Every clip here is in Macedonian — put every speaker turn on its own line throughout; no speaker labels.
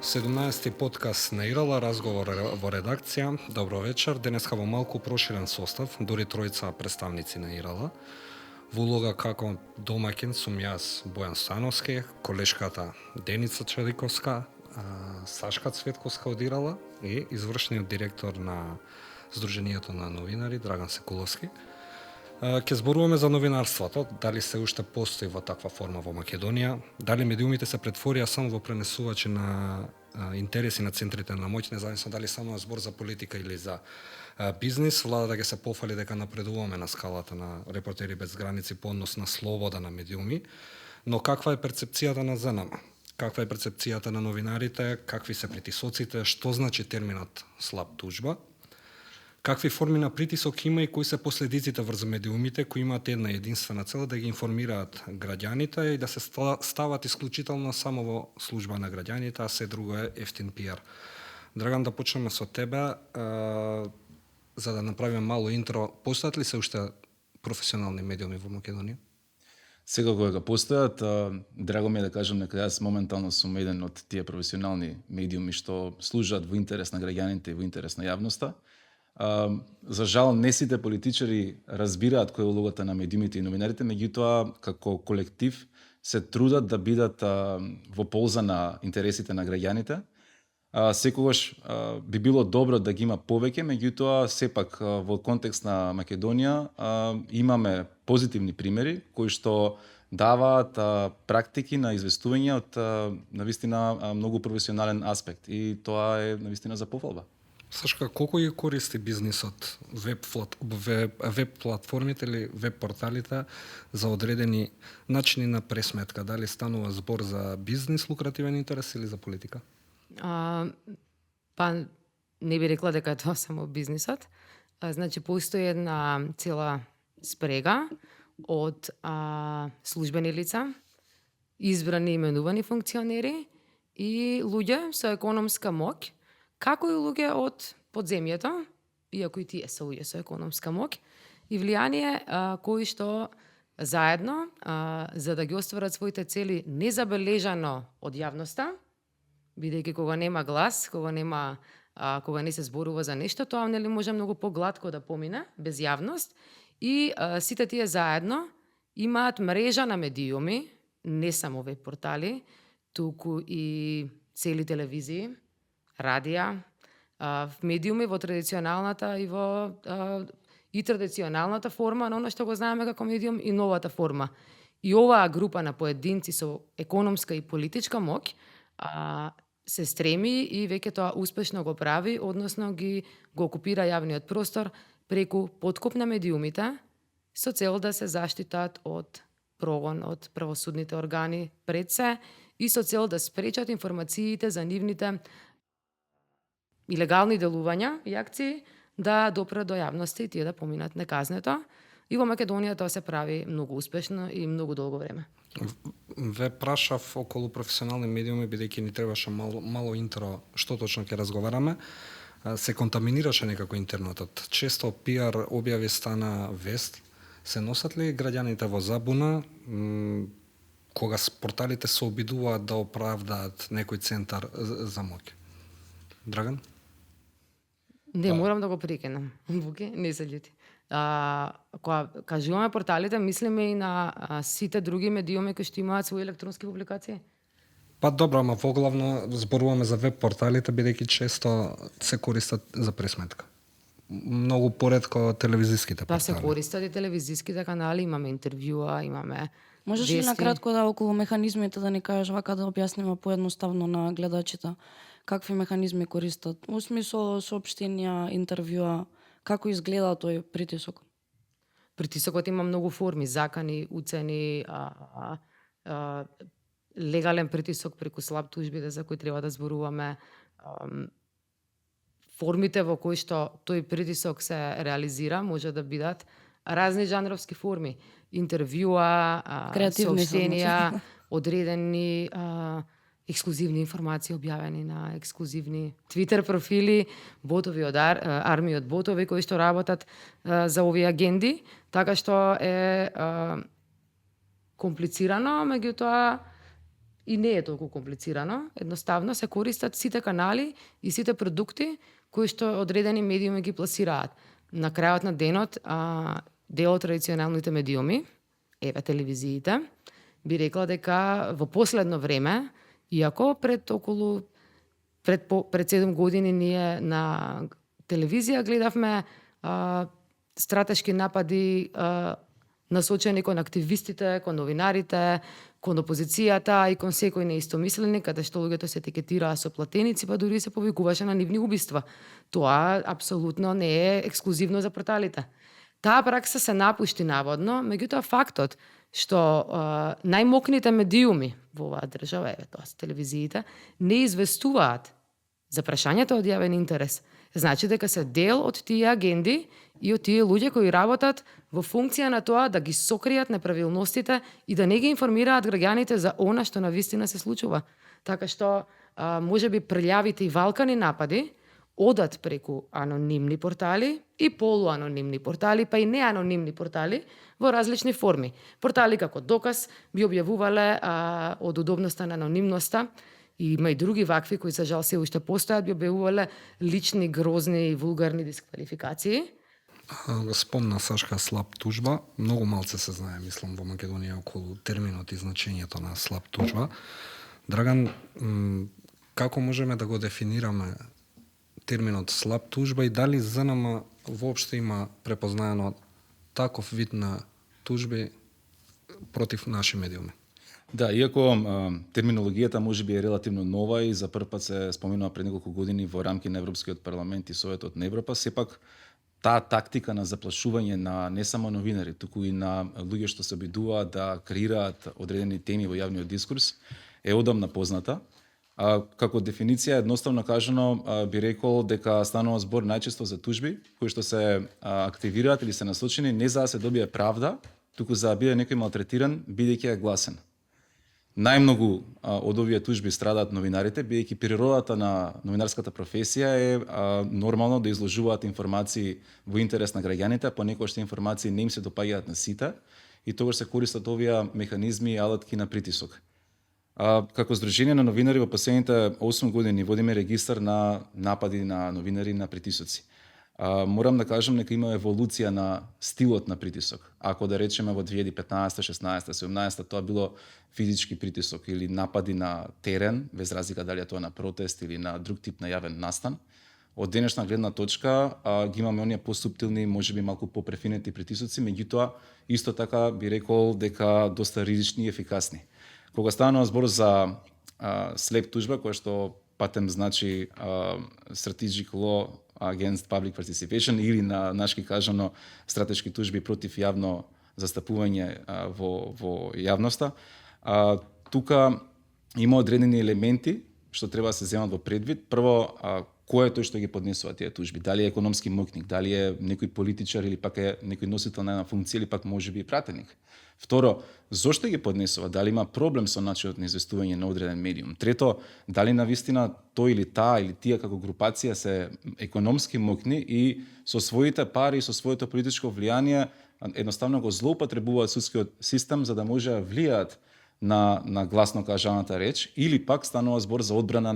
Седумнаести подкаст на Ирала, разговор во редакција. Добро вечер. Денеска во малку проширен состав, дури тројца представници на Ирала. Во улога како домаќин сум јас, Бојан Становски, колешката Деница Чадиковска, Сашка Цветковска од Ирала и извршниот директор на Сдруженијето на новинари Драган Секуловски. Ке зборуваме за новинарството, дали се уште постои во таква форма во Македонија, дали медиумите се претворија само во пренесувачи на интереси на центрите на моќ, независно дали само збор за политика или за бизнис. Владата ќе се пофали дека напредуваме на скалата на Репортери без граници по однос на слобода на медиуми, но каква е перцепцијата на ЗНМ? Каква е перцепцијата на новинарите, какви се притисоците, што значи терминот слаб тужба? Какви форми на притисок има и кои се последиците врз медиумите кои имаат една единствена цел да ги информираат граѓаните и да се стават исклучително само во служба на граѓаните, а се друго е ефтин пиар. Драган, да почнеме со тебе, за да направиме мало интро. Постојат ли се уште професионални медиуми во Македонија?
Секако дека постојат. Драго ми е да кажам дека јас моментално сум еден од тие професионални медиуми што служат во интерес на граѓаните и во интерес на јавноста. За жал, не сите политичари разбираат која е улогата на медиумите и новинарите, меѓутоа, како колектив, се трудат да бидат во полза на интересите на граѓаните. Секогаш би било добро да ги има повеќе, меѓутоа, сепак во контекст на Македонија имаме позитивни примери кои што даваат практики на известување од навистина многу професионален аспект и тоа е навистина за пофалба.
Сашка, колку ја користи бизнисот веб платформите или веб порталите за одредени начини на пресметка? Дали станува збор за бизнис, лукративен интерес или за политика?
Па не би рекла дека е тоа само бизнисот. Значи, постои една цела спрега од службени лица, избрани и именувани функционери и луѓе со економска моќ, како и луѓе од подземјето, иако и тие се луѓе со економска моќ и влијание, кои што заедно, за да ги остварат своите цели незабележано од јавноста, бидејќи кога нема глас, кога не се зборува за нешто, тоа нели може многу погладко да помине, без јавност, и сите тие заедно имаат мрежа на медиуми, не само веб портали, туку и цели телевизии, радија, медиуми во традиционалната и традиционалната форма на оно што го знаеме како медиум и новата форма. И оваа група на поединци со економска и политичка моќ се стреми и веќе тоа успешно го прави, односно го окупира јавниот простор преку подкуп на медиумите со цел да се заштитат од прогон од правосудните органи пред се и со цел да спречат информациите за нивните илегални делувања и акции да допрат до јавноста и тие да поминат неказнето. И во Македонија тоа се прави многу успешно и многу долго време.
Ве прашав околу професионални медиуми, бидејќи ни требаше мало интро што точно ќе разговараме. Се контаминираше некако интернетот. Често пиар објави стана вест. Се носат ли граѓаните во забуна кога порталите се обидуваат да оправдаат некој центар за моќ? Драган?
Не, морам да го прекинам. Буке, не се љути. Кога кажуваме порталите, мислиме и на сите други медиуми кои што имаат своји електронски публикации?
Па добро, ама воглавно зборуваме за веб порталите, бидејќи често се користат за пресметка. Многу поретко телевизиските портали.
Па се користат и телевизиските канали, имаме интервјуа, имаме
Можеш ли накратко да околу механизмите да ни кажеш вака да објасниме поедноставно на гледачите? Какви механизми користат? Во смисол соопштенија, интервјуа, како изгледа тој притисок?
Притисокот има многу форми, закани, уцени, легален притисок преку слаб тужбите за кои треба да зборуваме, формите во кои што тој притисок се реализира може да бидат разни жанровски форми, интервјуа,
Креативни се,
соопштенија, одредени ексклузивни информации објавени на ексклузивни Twitter профили, ботови од армии од ботови кои што работат за овие агенди, така што е комплицирано, меѓутоа и не е толку комплицирано. Едноставно се користат сите канали и сите продукти кои што одредени медиуми ги пласираат. На крајот на денот, дел од традиционалните медиуми, еве телевизиите, би рекла дека во последно време, иако пред 7 години ние на телевизија гледавме стратешки напади насочени кон активистите, кон новинарите, кон опозицијата и кон секој неистомисленик, каде што луѓето се етикетираа со платеници, па дури се повикуваше на нивни убиства. Тоа апсолутно не е ексклузивно за порталите. Таа пракса се напушти наводно, меѓутоа фактот што најмокните медиуми во оваа држава, еве тоа се телевизиите, не известуваат за прашањето од јавен интерес, значи дека се дел од тие агенди и од тие луѓе кои работат во функција на тоа да ги сокријат неправилностите и да не ги информираат граѓаните за она што навистина се случува. Така што можеби прљавите и валкани напади одат преку анонимни портали и полуанонимни портали, па и неанонимни портали во различни форми. Портали како доказ би објавувале од удобноста на анонимноста, и има и други вакви кои за жал се уште постојат, би објавувале лични, грозни и вулгарни дисквалификации.
Спомна Сашка слаб тужба. Многу малце се знае, мислам, во Македонија околу терминот и значењето на слаб тужба. Драган, како можеме да го дефинираме терминот слаб тужба и дали ЗНМ воопшто има препознаено таков вид на тужби против наши медиуми?
Да, иако терминологијата можеби е релативно нова и за прв пат се споминува пред неколку години во рамки на Европскиот парламент и Советот на Европа, сепак таа тактика на заплашување на не само новинари, туку и на луѓе што се обидуваат да креираат одредени теми во јавниот дискурс е одамна позната. Како дефиниција, едноставно кажано, би рекол дека станува збор најчесто за тужби кои што се активираат или се насочени не за да се добие правда, туку за да биде некој малтретиран бидејќи е гласен. Најмногу од овие тужби страдаат новинарите, бидејќи природата на новинарската професија е нормално да изложуваат информации во интерес на граѓаните, понекогаш тие информации не им се допаѓаат на сите и тогаш се користат овие механизми и алатки на притисок. Како Сдружение на новинари во последните 8 години водиме регистар на напади на новинари на притисоци. Морам да кажам дека има еволуција на стилот на притисок. Ако да речеме во 2015, 16, 17 тоа било физички притисок или напади на терен, без разлика дали е тоа на протест или на друг тип на јавен настан, од денешна гледна точка ги имаме оние посуптилни, можеби малку попрефинети притисоци, меѓутоа исто така би рекол дека доста ризични и ефикасни. Кога станува збор за слеп тужба, која што патем значи strategic law against public participation или на нашки кажано стратешки тужби против јавно застапување во јавноста, тука има одредени елементи што треба да се земат во предвид. Прво, кој е тој што ги поднесува тие тужби? Дали е економски моќник, дали е некој политичар или пак е некој носител на една функција или пак можеби пратеник. Второ, зошто ги поднесува? Дали има проблем со начинот на известување на одреден медиум? Трето, дали навистина тој или таа или тие како групација се економски моќни и со своите пари, со своето политичко влијание едноставно го злоупотребуваат судскиот систем за да може да влијаат на гласно кажаната реч, или пак станува збор за одбрана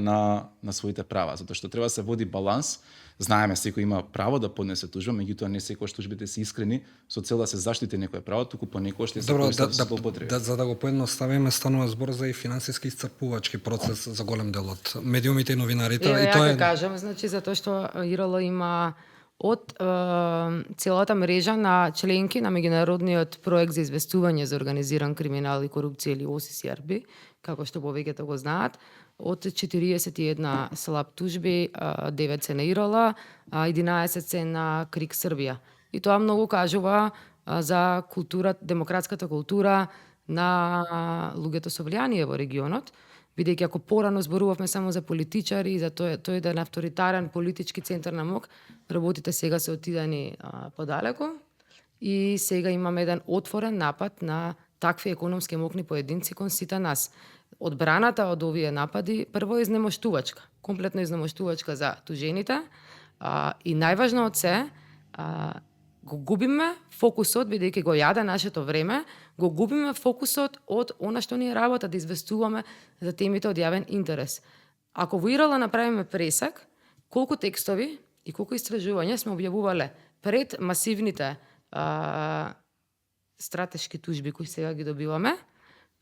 на своите права, затоа што треба да се води баланс. Знаеме, секој има право да поднесе тужба, меѓутоа не секогаш тужбите се искрени со цел да се заштити некое право, туку понекогаш се користат злоупотреби.
За да го поедноставиме, станува збор за и финансиски исцрпувачки процес за голем дел од медиумите и новинарите.
Ја
тоа
ќе кажам, значи затоа што ИРЛ има од целата мрежа на членки на меѓународниот проект за известување за организиран криминал и корупција или OCCRB, како што повеќето го знаат, од 41 слаб тужби, 9 се на ИРЛ, 11 се на КРИК Србија. И тоа многу кажува за култура, демократската култура на луѓето со влијание во регионот, Бидејќи ако порано зборувавме само за политичари, за тој да е авторитарен политички центар на мок, работите сега се отидани подалеку и сега имаме еден отворен напад на такви економски мокни поединци кон сите нас. Одбраната од овие напади прво е изнемоштувачка, комплетно изнемоштувачка за тужените, и најважно од се, го губиме фокусот, бидејќи го јаде нашето време, го губиме фокусот од она што ни е работа, да известуваме за темите од јавен интерес. Ако во ИРЛ направиме пресек, колку текстови и колку истражувања сме објавувале пред масивните стратешки тужби кои сега ги добиваме,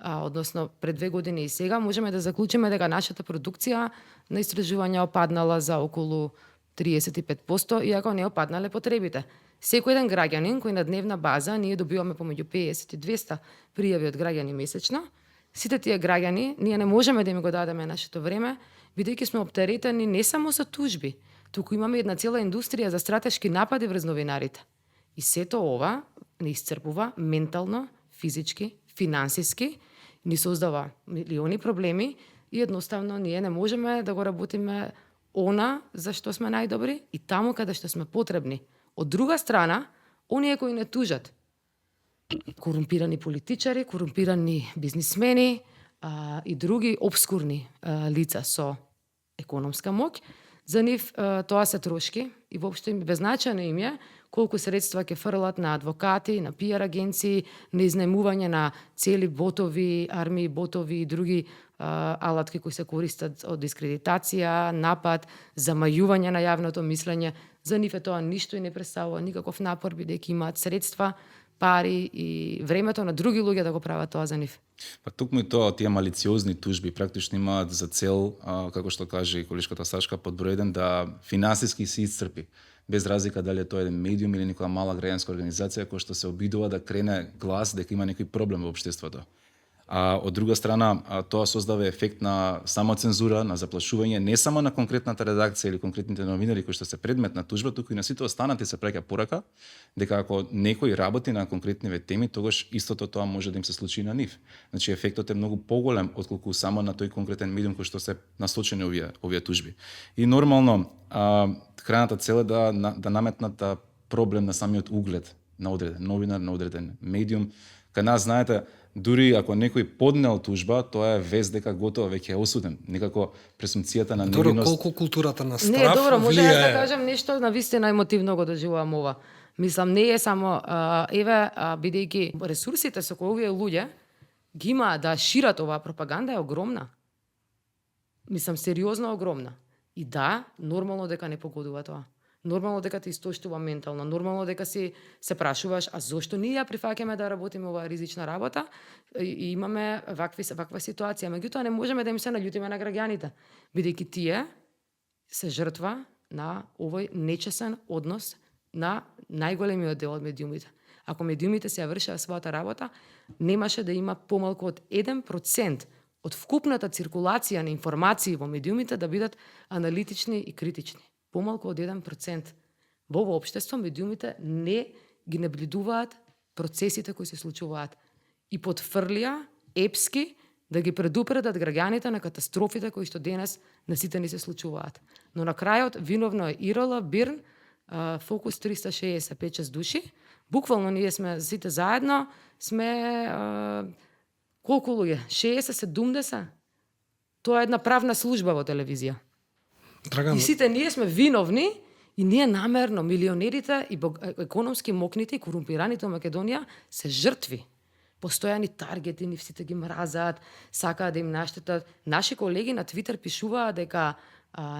односно пред 2 години и сега, можеме да заклучиме дека нашата продукција на истражувања опаднала за околу 35%, иако не опаднале потребите. Секој еден граѓанин кој на дневна база, ние добиваме помеѓу 50 и 200 пријави од граѓани месечно, сите тие граѓани, ние не можеме да им го дадеме нашето време, бидејќи сме оптеретени не само со тужби, туку имаме една цела индустрија за стратешки напади врз новинарите. И сето ова не исцрпува ментално, физички, финансиски, ни создава милиони проблеми и едноставно ние не можеме да го работиме она за што сме најдобри и таму каде што сме потребни. Од друга страна, оние кои не тужат, корумпирани политичари, корумпирани бизнисмени и други обскурни лица со економска моќ, за нив тоа се трошки и воопшто им беззначајно им е колку средства ќе фрлат на адвокати, на PR агенции, на изнајмување на цели ботови, армии ботови и други алатки кои се користат од дискредитација, напад, замајување на јавното мислење. За нив е тоа ништо и не представува никаков напор, бидејќи имаат средства, пари и времето на други луѓе да го прават тоа за нив.
Па токму и тоа, тие малициозни тужби практично имаат за цел, како што каже и колешката Сашка, под број 1 да финансиски се исцрпи. Без разлика дали е тоа еден медиум или некоја мала граѓанска организација која што се обидува да крене глас дека има некој проблем во општеството. Од друга страна, тоа создава ефект на самоцензура, на заплашување не само на конкретната редакција или конкретните новинари кои што се предмет на тужба, туку и на сите останати се праќа порака дека ако некој работи на конкретниве теми, тогаш истото тоа може да им се случи и на нив. Значи ефектот е многу поголем отколку само на тој конкретен медиум кој што се насочени овие тужби. И нормално крајната цел е да наметнат проблем на самиот углед на одреден новинар, на одреден медиум. Кај нас, знаете, дури ако некој поднел тужба, тоа е вест дека готово веќе е осуден. Некако пресумцијата на невиност.
Колку културата на страф
Не, добро, може
влијае...
да кажам нешто на вистина емотивно го доживувам ова. Мислам, не е само бидејќи ресурсите со кои овие луѓе ги имаат да шират оваа пропаганда е огромна. Мислам, сериозно огромна. И да, нормално дека не погодува тоа. Нормално дека те истоштува ментално, нормално дека се прашуваш, а зошто ние ја прифаќаме да работиме оваа ризична работа и имаме ваква ситуација. Меѓутоа не можеме да им се наљутиме на граѓаните, бидејќи тие се жртва на овој нечесен однос на најголемиот дел од медиумите. Ако медиумите се ја вршеа својата работа, немаше да има помалку од 1% од вкупната циркулација на информации во медиумите да бидат аналитични и критични. Помалку од 1%. Во ово општество медиумите не ги наблюдуваат процесите кои се случуваат и потфрлија епски да ги предупредат граѓаните на катастрофите кои што денес на сите ни се случуваат. Но на крајот виновно е ИРЛ, БИРН, Фокус 360, 5-6 души. Буквално ние сме сите заедно, сме колку луѓе? 60-70? Тоа е една правна служба во телевизија.
Драган...
И сите ние сме виновни и ние намерно, милионерите и економски мокните и корумпираните во Македонија се жртви. Постојани таргети, нив сите ги мразат, сакаат да им наштетат. Наши колеги на Твитер пишуваа дека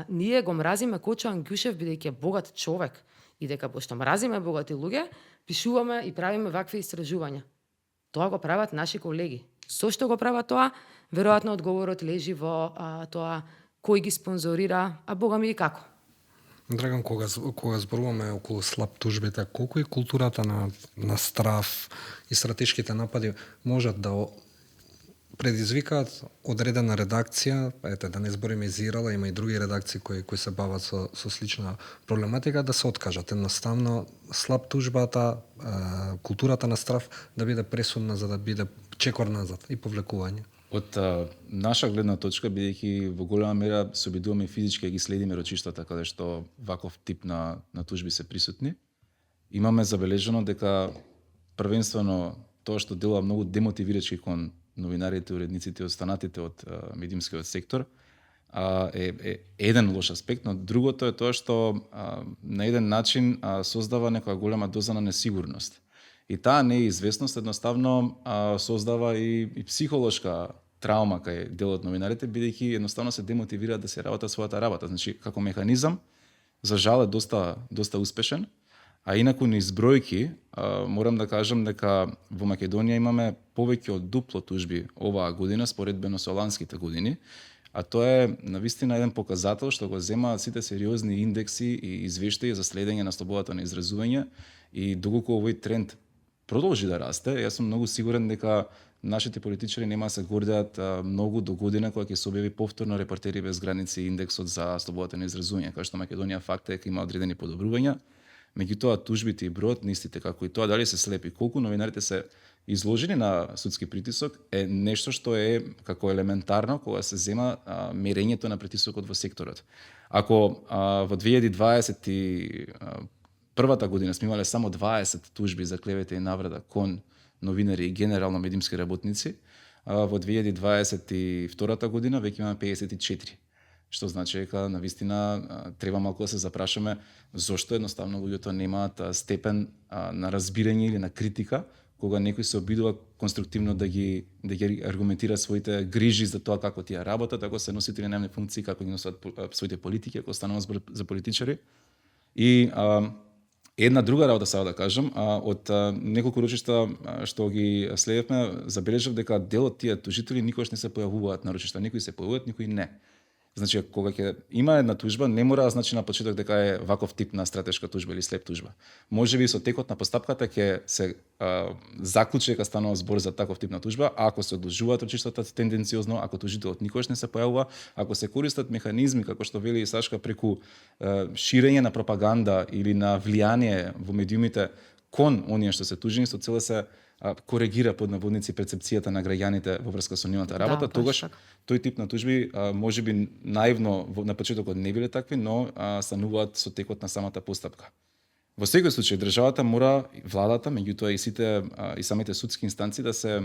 ние го мразиме Кочо Ангјушев бидејќи е богат човек и дека пошто мразиме богати луѓе, пишуваме и правиме вакви истражувања. Тоа го прават наши колеги. Зошто го прават тоа? Веројатно одговорот лежи во тоа кој ги спонзорира, а бога ми и како.
Драган, кога зборуваме околу слаб тужбите, колку и културата на страф и стратешките напади можат да предизвикаат одредена редакција, да не збориме за ИРЛ, има и други редакции кои се бават со слична проблематика, да се откажат. Едноставно, слаб тужбата, културата на страф да биде пресудна за да биде чекор назад и повлекување.
Од наша гледна точка, бидејќи во голема мера се обидуваме физички да ги следиме рочиштата каде што ваков тип на тужби се присутни, имаме забележано дека првенствено тоа што делува многу демотивирачки кон новинарите, уредниците и останатите од медиумскиот сектор е еден лош аспект, но другото е тоа што на еден начин создава некоја голема доза на несигурност. И таа неизвестност едноставно создава и психолошка траума кај дел од новинарите, бидејќи едноставно се демотивираат да се работат својата работа. Значи, како механизам, за жал е доста успешен, а инаку низ бројки, морам да кажам дека во Македонија имаме повеќе од дупло тужби оваа година споредбено со ланските години, а тоа е навистина еден показател што го земаат сите сериозни индекси и извештаи за следење на слободата на изразување, и доколку овој тренд продолжи да расте, јас сум многу сигурен дека нашите политичари нема да се гордеат многу до година кога ќе се објави повторно Репортери без граници индексот за слободата на изразување, кај што Македонија факт е дека има одредени подобрувања. Меѓутоа тужбите и бројот на истите, како и тоа дали се слепи, колку новинарите се изложени на судски притисок, е нешто што е како елементарно кога се зема мерењето на притисокот во секторот. Ако во 2021 година сме имале само 20 тужби за клевета и навреда кон новинари и генерално медиумски работници, во 2022 година веќе имаме 54. Што значи дека навистина треба малку да се запрашаме зошто едноставно луѓето немаат степен на разбирање или на критика кога некој се обидува конструктивно да ги аргументира своите грижи за тоа како тие работат, ако се носители на јавни функции, како ги носат своите политики, ако станува за политичари. И една друга работа сега да кажам, од неколку рочишта што ги следевме, забележав дека дел од тие тужители никогаш не се појавуваат на рочишта, некои се појавуваат, некои не. Значи, кога ќе има една тужба, не мора да значи на почеток дека е ваков тип на стратешка тужба или слеп тужба. Можеби со текот на постапката ќе се заклучи дека станува збор за таков тип на тужба, а ако се одложуваат рочиштата тенденциозно, ако тужителот никогаш не се појавува, ако се користат механизми како што вели и Сашка преку ширење на пропаганда или на влијание во медиумите кон оние што се тужени, со цел да се коригира под наводници перцепцијата на граѓаните во врска со нивната работа, тогаш тој тип на тужби можеби наивно на почетокот не биле такви, но стануваат со текот на самата постапка. Во секој случај државата мора, владата, меѓутоа и сите и самите судски инстанции да се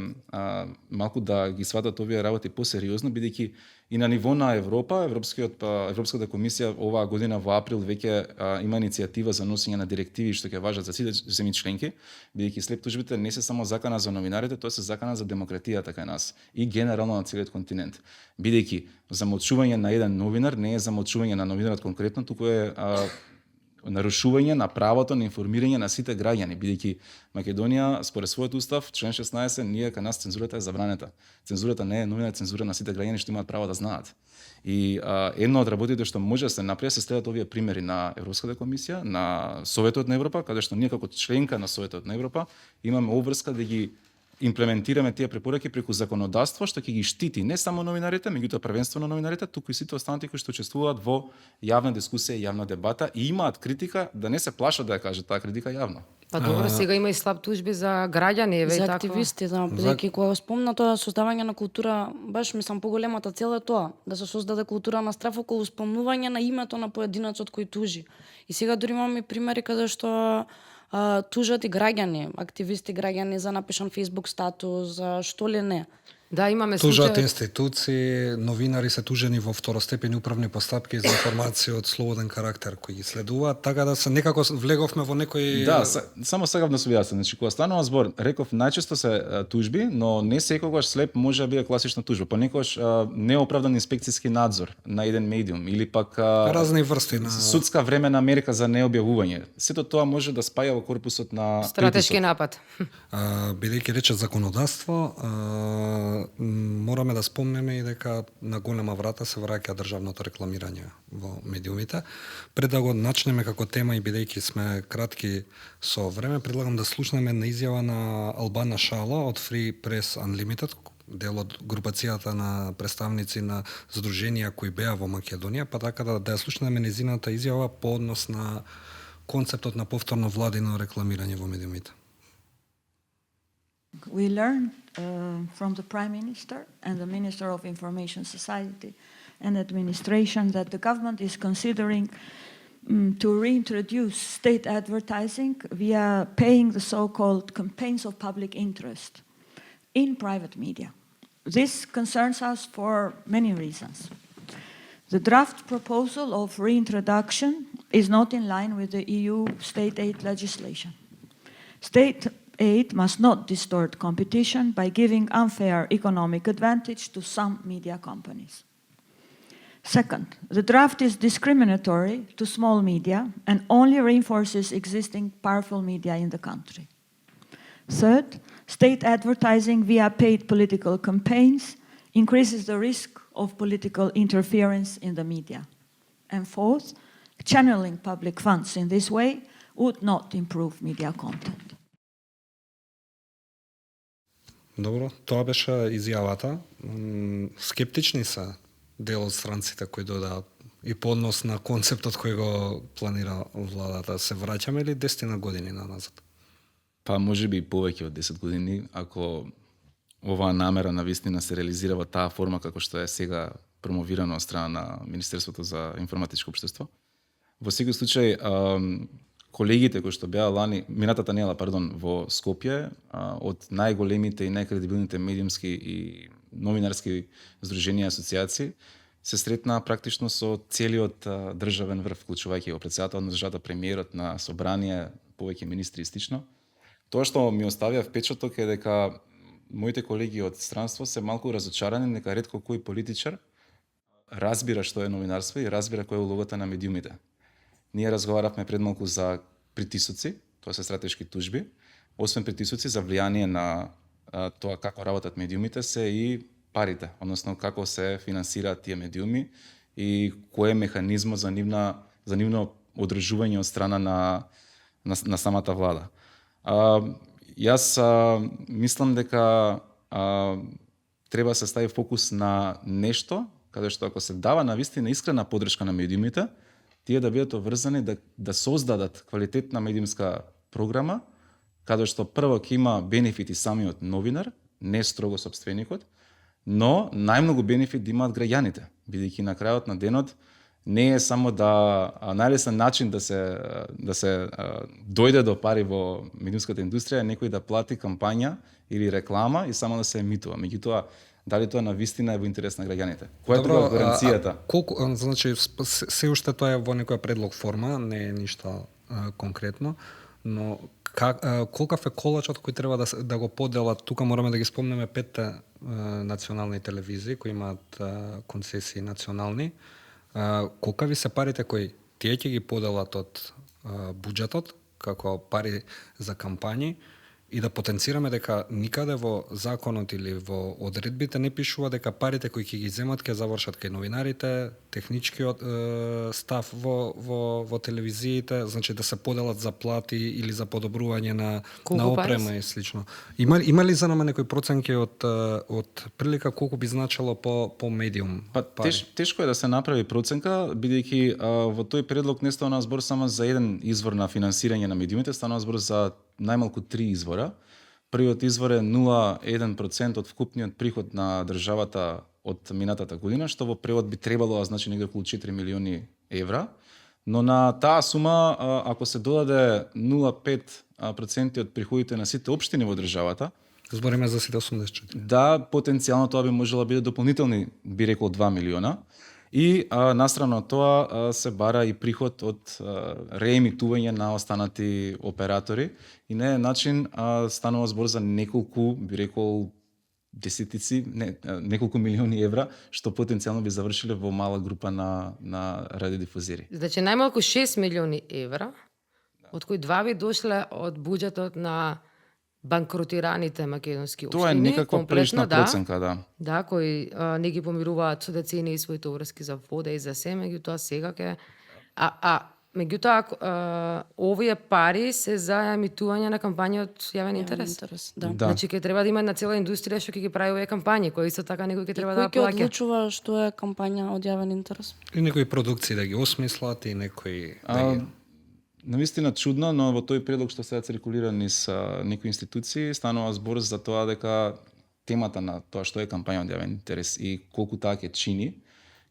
малку да ги сватат овие работи посериозно, бидејќи и на ниво на Европа, Европската комисија оваа година во април веќе има иницијатива за носење на директиви што ќе важат за сите земји членки, бидејќи слеп тужбите не се само закана за новинарите, тоа се закана за демократијата кај нас и генерално на целиот континент. Бидејќи замолчување на еден новинар не е замолчување на новинарот конкретно, туку е нарушување на правото на информирање на сите граѓани, бидејќи Македонија според својот устав, член 16, ние кај нас цензурата е забранета. Цензурата не е новина, цензура на сите граѓани што имаат право да знаат. И едно од работите што може да се направи се следат овие примери на Европската комисија, на Советот на Европа, каде што ние како членка на Советот на Европа имаме обврска да ги имплементираме тие препораки преку законодавство што ќе ги штити не само новинарите, меѓутоа првенствено новинарите, туку и сите останати кои што учествуваат во јавна дискусија и јавна дебата и имаат критика, да не се плашат да ја кажат таа критика јавно.
Па добро, сега има и слаб тужби за граѓани, еве и
За
така.
активисти, да, бидејќи кога спомна тоа создавање на култура, баш мислам поголемата цел е тоа, да се создаде култура на страф околу спомнување на името на поединецот кој тужи. И сега дури имаме примери каде што тужат и граѓани, активисти граѓани за напишан Facebook статус, за што ли не.
Да, имаме
Тужат
случај.
институции, новинари се тужени во второстепени управни постапки за информации од слободен карактер кои ги следуваат, така да се некако влеговме во некој...
Да, само сега внесов јас, значи кога станува збор, реков најчесто се тужби, но не секогаш слеп може да биде класична тужба, понекогаш неоправдан инспекцијски надзор на еден медиум или пак
разни врсти на
судска времена мерка за необјавување. Сето тоа може да спаја во корпусот на
Стратешки напад.
Бидејќи рече законодавство, мораме да спомнеме и дека на голема врата се враќа државното рекламирање во медиумите. Пред да го начнеме како тема и бидејќи сме кратки со време, предлагам да слушнеме на изјава на Албана Шала од Free Press Unlimited, дел од групацијата на представници на здруженија кои беа во Македонија, па така да ја слушнеме незината изјава по однос на концептот на повторно владино рекламирање во медиумите.
We learned from the Prime Minister and the Minister of Information Society and Administration that the government is considering to reintroduce state advertising via paying the so-called campaigns of public interest in private media. This concerns us for many reasons. The draft proposal of reintroduction is not in line with the EU state aid legislation. State aid must not distort competition by giving unfair economic advantage to some media companies. Second, the draft is discriminatory to small media and only reinforces existing powerful media in the country. Third, state advertising via paid political campaigns increases the risk of political interference in the media. And fourth, channeling public funds in this way would not improve media content.
Добро, тоа беше изјавата. Скептични се дел од странците кои додаат и по однос на концептот кој го планира владата. Се враќаме ли 10 години назад?
Па може би повеќе од 10 години, ако оваа намера навистина се реализира во таа форма како што е сега промовирано од страна на Министерството за информатичко општество. Во секој случај, колегите кои што беа минатата недела, во Скопје, од најголемите и најкредибилните медиумски и новинарски здруженија и асоциации, се сретна практично со целиот државен врв, вклучувајќи го претседател на државата, премиерот на собрание, повеќе министри и слично. Тоа што ми оставија впечаток е дека моите колеги од странство се малку разочарани дека ретко кој политичар разбира што е новинарство и разбира која е улогата на медиумите. Ние разговаравме пред малку за притисоци, тоа се стратешки тужби, освен притисоци за влијание на тоа како работат медиумите се и парите, односно како се финансираат тие медиуми и кој е механизмот за нивно одржување од страна на самата влада. Јас мислам дека треба да се стави фокус на нешто каде што ако се дава навистина искрена поддршка на медиумите, тие да бидат обврзани да создадат квалитетна медиумска програма, каде што прво ќе има бенефити самиот новинар, не строго собственикот, но најмногу бенефит да имаат граѓаните, бидејќи на крајот на денот не е само најлесен начин да се дојде до пари во медиумската индустрија е некој да плати кампања или реклама и само да се емитува. Меѓутоа, дали тоа навистина е во интерес на граѓаните? Која е тоа гаранцијата?
Значи, се уште тоа е во некоја предлог форма, не е ништо конкретно, но колкав е колачот кој треба да го поделат? Тука мораме да ги спомнеме 5 национални телевизии кои имаат концесии национални. Колкави се парите кои тие ќе ги поделат од буџетот како пари за кампањи и да потенцираме дека никаде во законот или во одредбите не пишува дека парите кои ќе ги земат ќе завршат кај новинарите, техничкиот став во телевизиите, значи да се поделат за плати или за подобрување на опрема и слично. Има ли за нама некои проценки од прилика колку би значило по медиум?
Тешко е да се направи проценка, бидејќи во тој предлог не става збор само за еден извор на финансирање на медиумите, става збор за најмалку 3 извора. Првиот извор е 0,1% од вкупниот приход на државата од минатата година, што во превод би требало да значи негде околу 4 милиони евра, но на таа сума, ако се додаде 0,5% од приходите на сите општини во државата,
збориме за сите 84.
Да, потенцијално тоа би можело да биде дополнителни, би рекол 2 милиона. И настрана од тоа се бара и приход од реемитување на останати оператори и на еден начин станува збор за неколку, би рекол неколку милиони евра, што потенцијално би завршиле во мала група на радиодифузери.
Значи најмалку 6 милиони евра, од кои 2 би дошле од буџетот на банкротираните македонски општини.
Тоа е некаква прилична проценка, да.
Да, кои не ги помируваат со децени и своите обврски за вода и за се, меѓутоа сега ќе меѓутоа овие пари се за емитување на кампањи од јавен интерес.
Да.
Значи ќе треба да има една цела индустрија што ќе ги прави овие кампањи, кои исто така некој ќе треба да
плаќа.
плаќа.
Кој ќе одлучува што е кампања од јавен интерес?
И некои продукции да ги осмислат и некои
Навистина чудно, но во тој предлог што сега циркулира низ некои институции станува збор за тоа дека темата на тоа што е кампања од јавен интерес и колку таа ќе чини,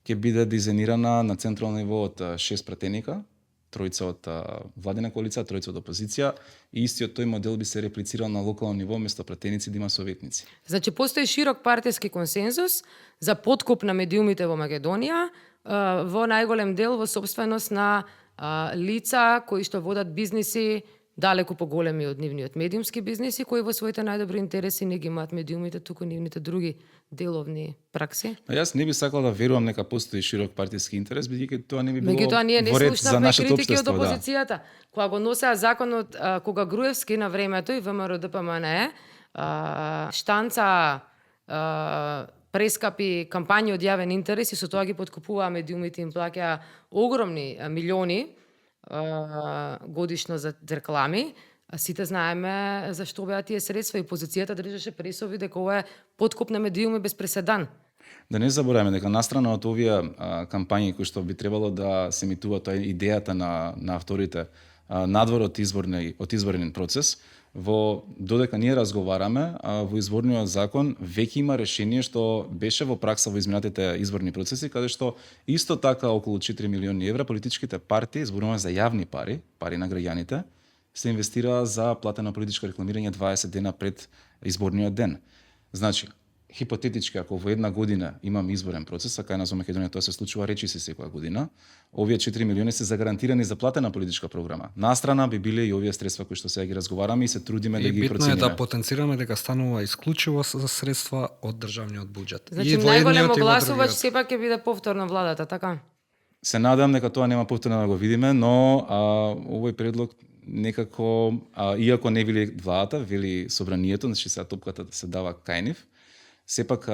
ќе биде дизајнирана на централно ниво од 6 пратеника, тројца од владина коалиција, тројца од опозиција, и истиот тој модел би се реплицирал на локално ниво, место пратеници да има советници.
Значи, постои широк партиски консензус за подкуп на медиумите во Македонија, во најголем дел во собственост на лица кои што водат бизниси далеку поголеми од нивниот медиумски бизниси, кои во своите најдобри интереси не ги имаат медиумите, туку нивните други деловни пракси.
Јас не би сакал да верувам дека постои широк партиски интерес, бидејќи тоа не би било
Меѓутоа ние не
во ред за
слушнавме
нашето
критики од
општество. Да.
опозицијата. Кога го носеа законот, кога Груевски на времето и ВМРО ДПМНЕ штанца прескапи кампањи од јавен интерес и со тоа ги подкупуваа медиумите, им плаќаа огромни милиони годишно за реклами. Сите знаеме зашто беа тие средства и опозицијата држеше пресови дека ова е подкуп на медиуми без преседан.
Да не забораваме дека настрана од овие кампањи кои што би требало да се емитува, тоа е идејата на авторите надвор од изборен процес, додека ние разговараме, во изборниот закон веќе има решение што беше во пракса во изминатите изборни процеси, каде што исто така околу 4 милиони евра политичките партии, зборуваме за јавни пари на граѓаните, се инвестира за платено политичко рекламирање 20 дена пред изборниот ден. Значи, хипотетички, ако во една година имам изборен процес, а кај нас во Македонија тоа се случува речиси секоја година, овие 4 милиони се загарантирани за платена политичка програма. Настрана би биле и овие средства кои што сега ги разговараме и се трудиме да ги процениме.
И битно е да потенцираме дека станува исклучиво за средства од државниот буџет.
Значи, најголем огласувач сепак ќе биде повторно владата, така?
Се надам дека тоа нема повторно да го видиме, но овој предлог некако, иако не вели владата, вели собранието, значи сега топката се дава кај нив, сепак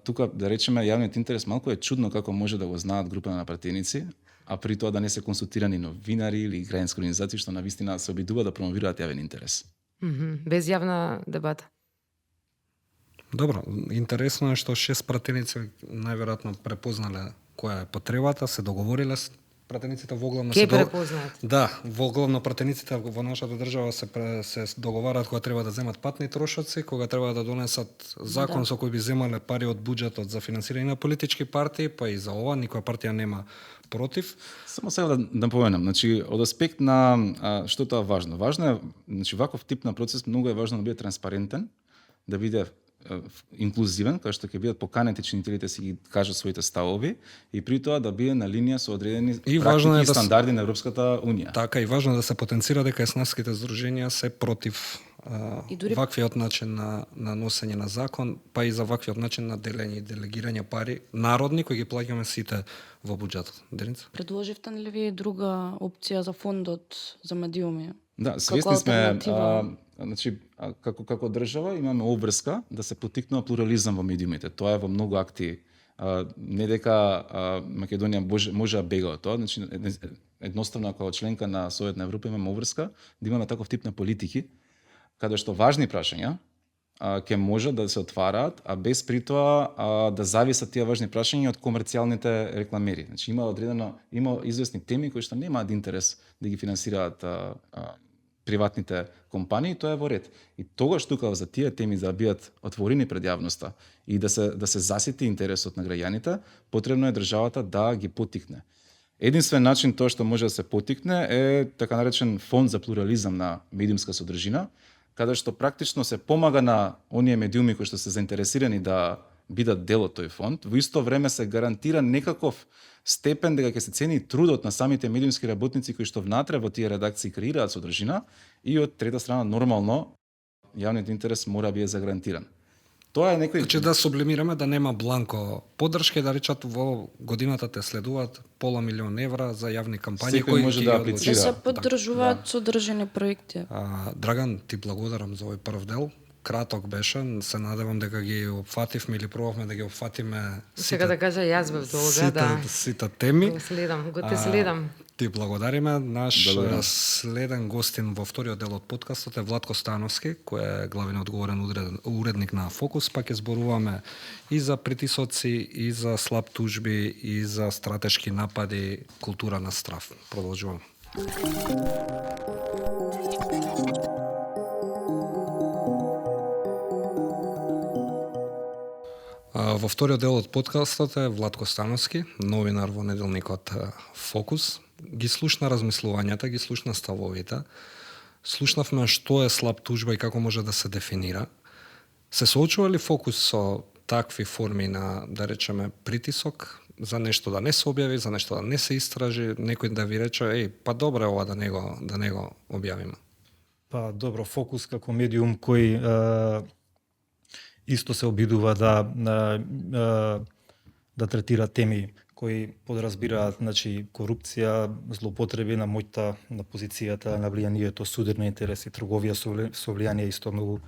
тука да речеме јавниот интерес малку е чудно како може да го знаат група на пратеници, а при тоа да не се консултирани новинари или граѓански организации што навистина се обидува да промовираат јавен интерес.
Без јавна дебата.
Добро, интересно е што 6 пратеници најверојатно препознале која е потребата, се договориле пратениците во главно
се препознаат.
Да, во главно пратениците во нашата држава се договараат кога треба да земат патни трошоци, кога треба да донесат закон со кој би земале пари од буџетот за финансирање на политички партии, па и за ова никоја партија нема против.
Само сега да поменам, значи од аспект на што тоа важно. Важно е, значи ваков тип на процес многу е важно да биде транспарентен, да биде инклузивен, кај што ќе бидат поканети чинителите си ги кажат своите ставови и при тоа да биде на линија со одредени практики и стандарди на Европската унија.
Така и важно е да се потенцира дека еснавските здруженија се против ваквиот начин на носење на закон, па и за ваквиот начин на делење и делегирање пари народни кои ги плаќаме сите во буџетот. Деница?
Предложивте ли ви друга опција за фондот за медиуми?
Да, свесни сме, значи како држава имаме обврска да се поттикнува плурализам во медиумите. Тоа е во многу акти. Не дека Македонија може да бега од тоа, значи едноставно како членка на Совет на Европа имаме обврска да имаме таков тип на политики каде што важни прашања ќе може да се отвараат, а без при тоа да зависат тие важни прашања од комерцијалните рекламери. Значи има известни теми кои што немаат интерес да ги финансираат приватните компании, тоа е во ред. И тогаш тука за тие теми да бидат отворени пред јавноста и да се засити интересот на граѓаните, потребно е државата да ги поттикне. Единствен начин тоа што може да се поттикне е така наречен фонд за плурализам на медиумска содржина, каде што практично се помага на оние медиуми кои што се заинтересирани да бидат дел од тој фонд, во исто време се гарантира некаков степен дека ќе се цени трудот на самите медиумски работници кои што внатре во тие редакции креираат содржина и од трета страна нормално јавниот интерес мора да биде загарантиран. Тоа е некој...
Значи да сублимираме да нема бланко поддршка и да речат во годината те следуваат £500 000 за јавни кампањи
кои може да аплицира.
Да се поддржуваат содржини проекти.
Драган, ти благодарам за овој прв дел. Краток беше, се надевам дека ги опфативме или пробавме да ги опфатиме
Сега да кажа јас бев долга,
сите теми.
Го те следам.
Ти благодариме. Наш следен гостин во вториот дел од подкастот е Владко Становски, кој е главен одговорен уредник на Фокус, па ќе зборуваме и за притисоци, и за слаб тужби, и за стратешки напади, култура на страв. Продолжуваме. Во вториот дел од подкастот е Владко Становски, новинар во неделникот Фокус. Ги слушна размислувањата, ги слушна ставовите. Слушнавме што е слаб тужба и како може да се дефинира. Се соочува ли Фокус со такви форми на, да речеме, притисок за нешто да не се објави, за нешто да не се истражи, некој да ви рече, па добре ова да не го објавиме?
Па добро, Фокус како медиум кој исто се обидува да третира теми кои подразбираат, значи, корупција, злоупотреби на моќта, на позицијата, на влијанието, судир на интереси, трговија со влијание, исто многу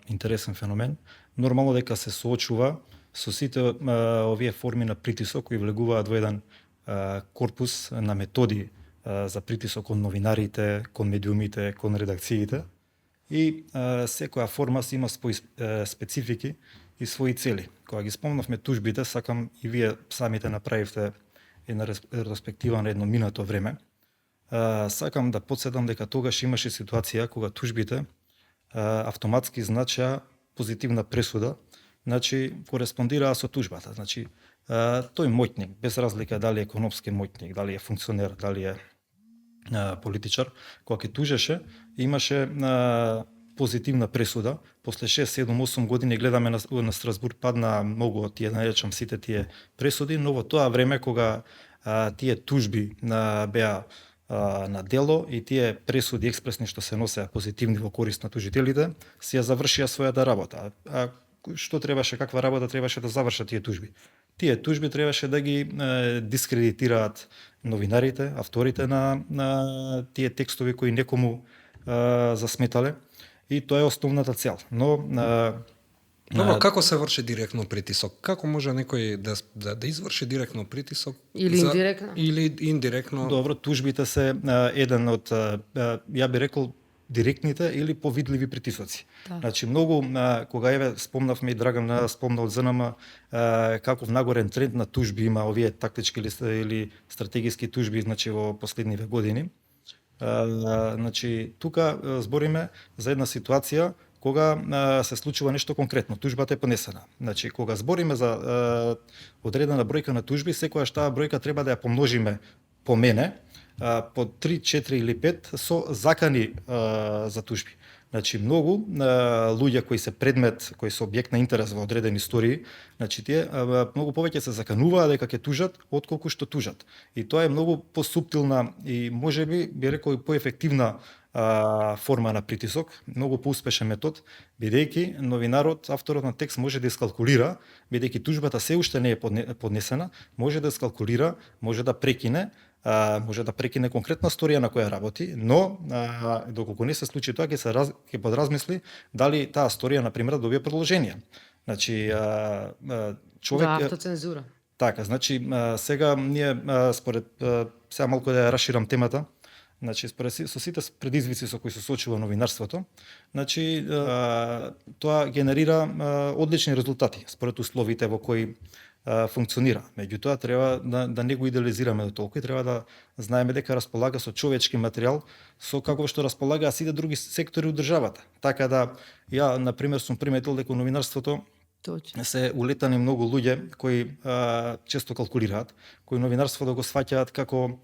интересен феномен. Нормално дека се соочува со сите овие форми на притисок кои влегуваат во еден корпус на методи за притисок кон новинарите, кон медиумите, кон редакциите. И секоја форма си има своји специфики и своји цели. Кога ги спомнавме тужбите, сакам и вие самите направивте една ретроспектива на едно минато време. Сакам да подсетам дека тогаш имаше ситуација кога тужбите автоматски значеа позитивна пресуда, значи кореспондираа со тужбата. Значи тој моќник, без разлика дали е економски моќник, дали е функционер, дали е политичар, кога ќе тужеше, имаше позитивна пресуда. После 6, 7, 8 години гледаме на Страсбург падна многу од тие, да речам, сите тие пресуди, но во тоа време кога тие тужби беа на дело и тие пресуди експресни што се носеа позитивни во корист на тужителите, си ја завршија својата работа. Што требаше, каква работа требаше да завршат тие тужби? Тие тужби требаше да ги дискредитираат новинарите, авторите на тие текстови кои некому засметале, и тоа е основната цел. Но
Добро, како се врши директно притисок? Како може некој да изврши директно притисок?
Или индиректно?
Или индиректно?
Добро, тужбите се еден од, ја би рекол, директните или повидливи притисоци. Да. Значи многу, кога еве спомнавме и Драган спомна од ЗНМ, каков нагорен тренд на тужби има овие тактички или стратегиски тужби, значи во последниве години. Значи тука збориме за една ситуација кога се случува нешто конкретно, тужбата е понесена. Значи кога збориме за одредена бројка на тужби, секојаш таа бројка треба да ја помножиме по мене по 3, 4 или 5 со закани за тужби. Значи многу луѓе кои се предмет, кои се објект на интерес во одредени истории, значи тие многу повеќе се закануваат дека ќе тужат отколку што тужат. И тоа е многу посуптилна и можеби би рекол и поефективна форма на притисок, многу поуспешен метод, бидејќи новинарот, авторот на текст може да искалкулира, бидејќи тужбата се уште не е поднесена, може да искалкулира, може да прекине конкретна сторија на која работи, но доколку не се случи тоа, ќе подразмисли дали таа сторија на пример добие продолжение. Значи човек
автоцензура.
Така, значи сега ние според сега малку да ја расширам темата. Значи според со сите предизвици со кои се соочува новинарството, значи тоа генерира одлични резултати според условите во кои функционира. Меѓутоа треба да не го идеализираме до толку и треба да знаеме дека располага со човечки материјал со како што располагаат сите други сектори од државата. Така да ја на пример сум приметил дека новинарството се улетани многу луѓе кои често калкулираат, кои новинарството го сваќаат како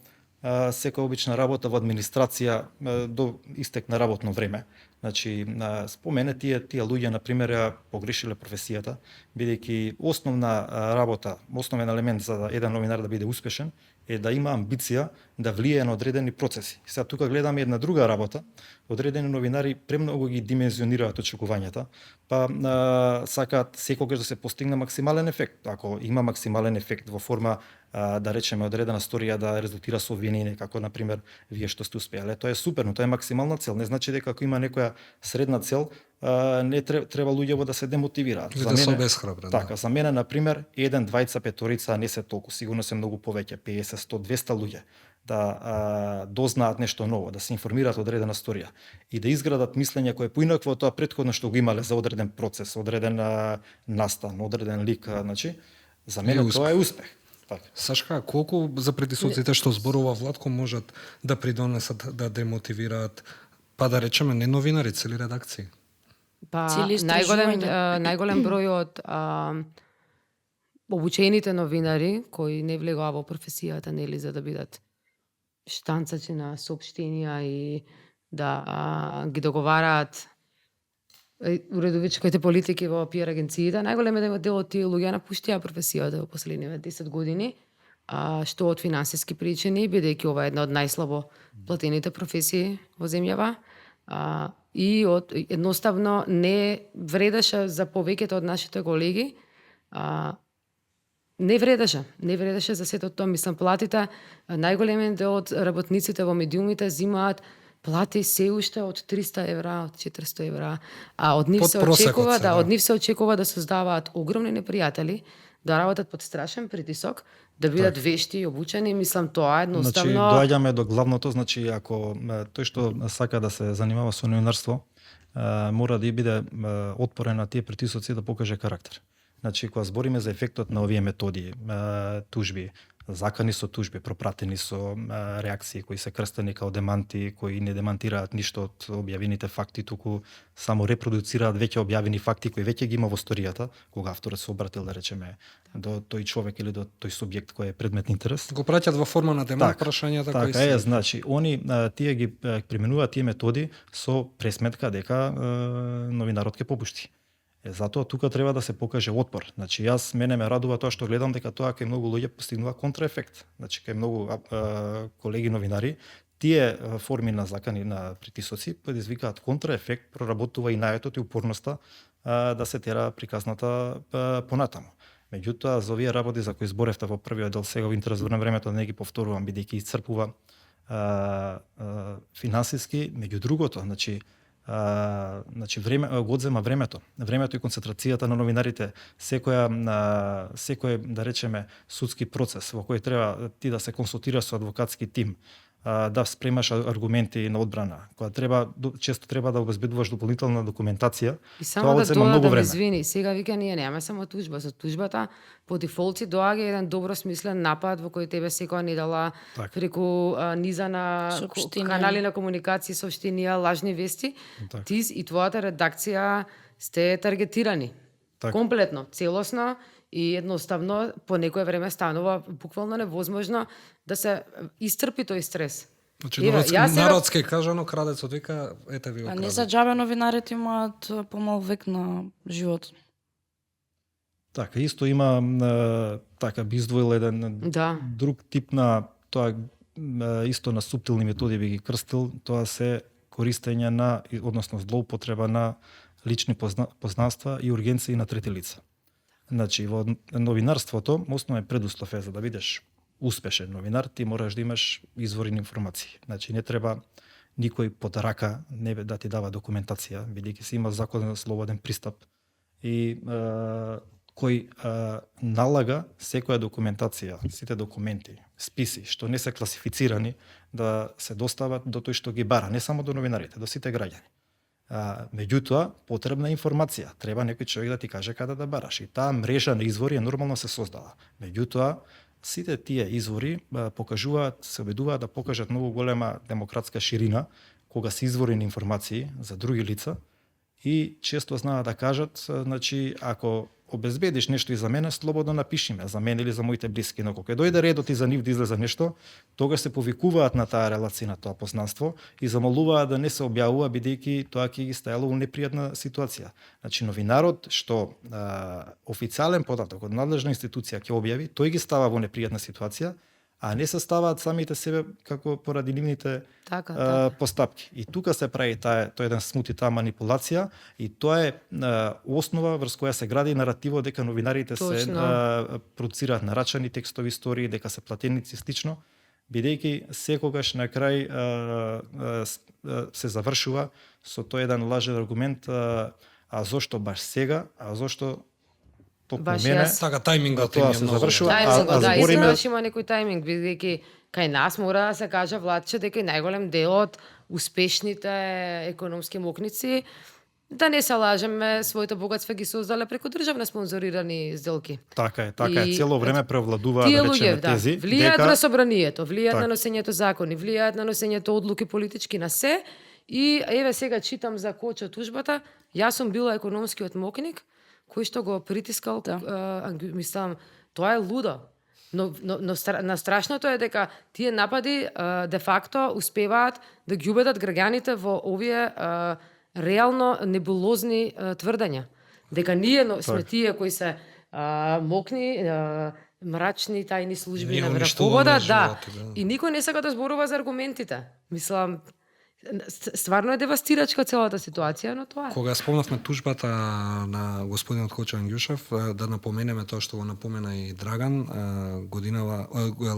секоја обична работа во администрација до истек на работно време. Значи, спомене тие луѓе, на пример, ја погрешиле професијата, бидејќи основна работа, основен елемент за еден новинар да биде успешен е да има амбиција да влијае на одредени процеси. Сега тука гледаме една друга работа. Одредени новинари премногу ги димензионираат очекувањата, па сакаат секогаш да се постигне максимален ефект. Ако има максимален ефект во форма да речеме одредена сторија да резултира со обвинение, како на пример вие што сте успеале, тоа е супер, но тоа е максимална цел. Не значи дека ако има некоја средна цел, не треба луѓето да се демотивираат.
Да се обесхрабрат.
Така, за мене на пример 1, 2, 5 не се толку, сигурно се многу повеќе, 50, 100, 200 луѓе да дознаат нешто ново, да се информираат одредена сторија и да изградат мислење кое е поинакво од тоа претходно што го имале за одреден процес, одреден настан, одреден лик, значи за мене тоа е успех. Така.
Сашка, колку за притисоците што зборува Владко можат да придонесат да демотивираат, па да речеме, не новинари, цели редакции?
Па
Цели
најголем
истражувања.
најголем број од обучените новинари кои не влегува во професијата, нели, за да бидат штанцачи на соопштенија и да ги договараат уредовичките политики во пиар агенциите, најголемиот дел од тие луѓе напуштија професијата во последниве 10 години, што од финансиски причини, бидејќи ова е една од најслабо платените професии во земјава, и од едноставно не вредеше за повеќето од нашите колеги, не вредеше за сето тоа. Мислам, платите, најголемиот дел од работниците во медиумите земаат плати се уште од 300 евра, од 400 евра, а од нив
Под
се
просекот
очекува
се, да.
од нив се очекува да создаваат огромни непријатели, да работат под страшен притисок, да бидат вешти и обучени. Мислам, тоа
Значи,
едноставно
доаѓаме до главното, значи, ако тој што сака да се занимава со новинарство, мора да биде отпорен на тие притисоци, да покаже карактер. Значи, кога збориме за ефектот на овие методи, тужби, закани со тужби, пропратени со реакции кои се крстени као деманти, кои не демантираат ништо од објавените факти, туку само репродуцираат веќе објавени факти кои веќе ги има во историјата, кога авторот се обратил, да речеме, до тој човек или до тој субјект кој е предмет интерес.
Го праќат во форма на демон
Така,
прашањата кои
Така е, значи, они тие ги применуваат тие методи со пресметка дека новинарот ќе попушти. Затоа тука треба да се покаже отпор. Значи, мене ме радува тоа што гледам дека тоа кај многу луѓе постигнува контраефект. Значи, кај многу колеги новинари, тие форми на закани на притисоци предизвикаат контраефект, проработува и најетот и упорноста да се тера приказната понатаму. Меѓутоа, за овие работи за кои зборевте во првиот дел, сега во интерес на времето да не ги повторувам, бидејќи исцрпува финансиски, меѓу другото, значи време го одзема времето и концентрацијата на новинарите, секој да речеме судски процес во кој треба ти да се консултираш со адвокатски тим, да спремаш аргументи на одбрана, кога често треба да обезбедуваш дополнителна документација,
И
тоа
само да
одзема многу
да ме
време.
извини, сега вика ние немаме само тужба, со тужбата по дефолт си доаѓа еден добро смислен напад во кој тебе секоја недела
Така.
преку низа на
Соопштенија.
канали на комуникација, соопштенија, лажни вести,
Така.
ти и твојата редакција сте таргетирани.
Така.
Комплетно, целосно и едноставно по некое време станува буквално невозможно да се истрпи тој стрес.
Значи,
Еве, јас сега-
народски кажано, крадецот вика, ете ви
А не
окраден.
за џабе новинарите имаат помал век на живот.
Така, исто има така би издвоил еден
Да.
друг тип на тоа исто на суптилни методи би ги крстил, тоа се користење на односно злоупотреба на лични познанства и ургенции на трети лица. Значи во новинарството основен предуслов е за да бидеш успешен новинар, ти мораш да имаш извори на информации. Значи не треба никој под рака не да ти дава документација, бидејќи се има закон за слободен пристап и кој налага секоја документација, сите документи, списи што не се класифицирани да се достават до тој што ги бара, не само до новинарите, до сите граѓани. Меѓутоа, потребна е информација. Треба некој човек да ти каже каде да бараш. И таа мрежа на извори е нормално се создава. Меѓутоа, сите тие извори покажуваат, се обидуваат да покажат многу голема демократска ширина кога се извори на информации за други лица и често знаат да кажат, значи, ако обезбедиш нешто и за мене, слободно напиши ме, за мене или за моите блиски. Но кога дојде редот и за нив да излезе нешто, тогаш се повикуваат на таа релација, на тоа познанство и замолуваат да не се објавува, бидејќи тоа ќе ги стајало во непријатна ситуација. Значи, новинарот што официјален податок од надлежна институција ќе објави, тој ги става во непријатна ситуација, а не се ставаат самите себе како поради нивните
Така.
постапки. И тука се прави тој еден смут и таа манипулација и тоа е основа врз која се гради наративот дека новинарите се продуцираат нарачани текстови, истории, дека се платеници слично, бидејќи секогаш на крај се завршува со тој еден лажен аргумент, а зошто баш сега, а зошто токму
Баш
мене.
јас.
Така, тајмингот
Тоа
им е
се
многу.
завршува.
Тајмингот, да,
збориме-
изведнаш има некој тајминг, бидејќи кај нас мора да се каже, Владче, дека и најголем дел од успешните економски мокници Да не се лажеме, своите богатства ги создале преку државно спонзорирани сделки.
Така е.
И,
Цело време превладува,
Тие
да речеме,
луѓе, да,
тези,
влијаат на собранието, влијаат
Так.
на носењето закони, влијаат на носењето одлуки политички на се. И еве сега читам за Кочо тужбата. Јас сум била економскиот мокник кој што го притискал, мислам, тоа е лудо. Но страшното е дека тие напади де факто успеваат да ги убедат граѓаните во овие реално небулозни тврдења. Дека ние сме тие кои се мокни, мрачни тајни служби
Ние
на
уништуваме
враговода,
животи, да.
И никој не сака да зборува за аргументите. Мислам, стварно е девастирачка целата ситуација, но тоа е.
Кога спомнавме тужбата на господинот Кочо Ангјушев, да напоменеме тоа што го напомена и Драган,